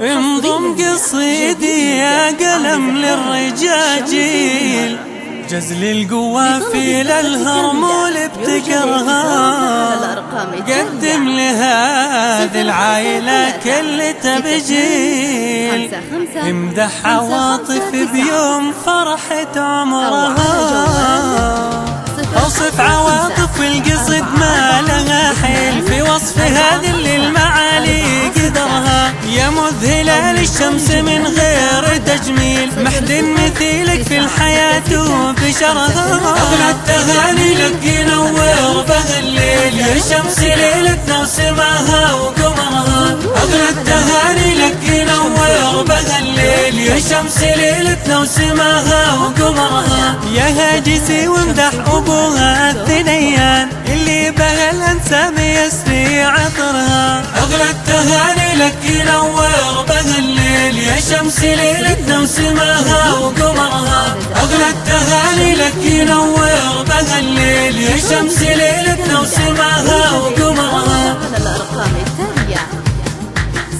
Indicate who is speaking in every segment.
Speaker 1: انضم قصيدي يا قلم للرجاجيل، جزل القوافي للهرمول ابتكرها، قدم لهذه العائلة كل تبجيل، امدح عواطف بيوم فرحة عمرها، اوصف عواطف القصد ما لها حيل في وصف هذه اللي المعالي قدرها، يا مذهلة للشمس من غير تجميل، محد مثيلك في الحياة وبشرها، أغلى التهاني لك ينور بها الليل، يا شمس ليلتنا وسماها وقمرها، أغلى التهاني لك ينور بها الليل، يا شمس ليلتنا وسماها وقمرها، يا هاجسي وامدح أبوها الثنيان اللي بها الأنسام يسري عطرها، أغلى التهاني لك ينور بها الليل، يا شمس ليلتنا وسماها وقمرها، أغلى التهاني لك ينور بها الليل، يا شمس ليلتنا وسماها وقمرها.
Speaker 2: الأرقام التالية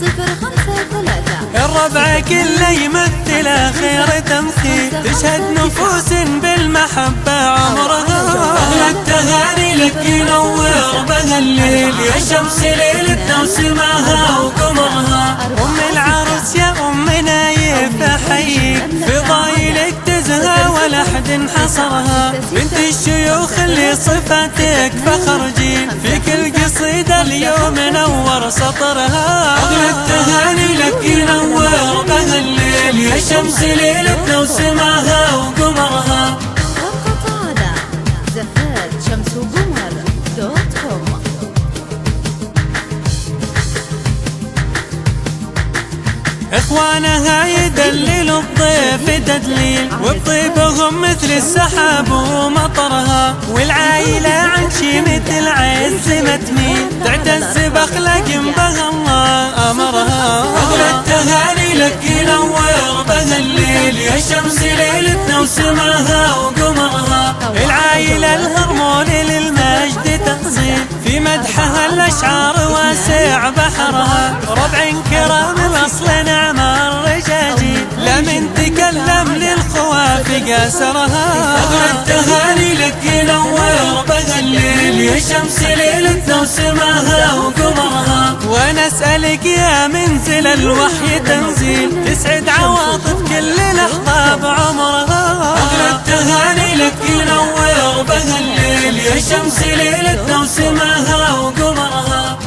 Speaker 2: 053
Speaker 1: الربع كله يمثل خير تمثيل، تشهد نفوس بالمحبة عمرها، أغلى التهاني لك ينور بها الليل، يا شمس ليلتنا وسماها وقمرها، أم العرس يا أم نايف أحييك، فضايلك تزهى ولا حد حصرها، بنت الشيوخ اللي صفاتك فخر جيل، في كل قصيدة اليوم نور سطرها، أغلى التهاني لك ينور بها الليل، يا شمس ليلتنا وسماها وقمرها.
Speaker 2: رقط على زفات شمس وقمر .com.
Speaker 1: اخوانها يدللوا الضيف تدليل، وبطيبهم مثل السحاب ومطرها، والعايلة عن شيمة العز ما تميل، تعتز باخلاق بها الله امرها، اغلى التهاني لك ينور بها الليل، يا شمس ليلتنا وسماها وقمرها، العايلة الهرمون للمجد تنزيل، في مدحها الاشعار واسع بحرها، ربع كرام الاصل نعم الرجاجيل، لا من تكلم للخوافي قاسرها، أغلى التهاني لك ينور بها الليل، يا شمس ليلتنا وسماها وقمرها، وانا اسألك يا منزل الوحي تنزيل، تسعد عواطف كل لحظة بعمرها، أغلى التهاني لك ينور بها الليل، يا شمس ليلتنا وسماها وقمرها.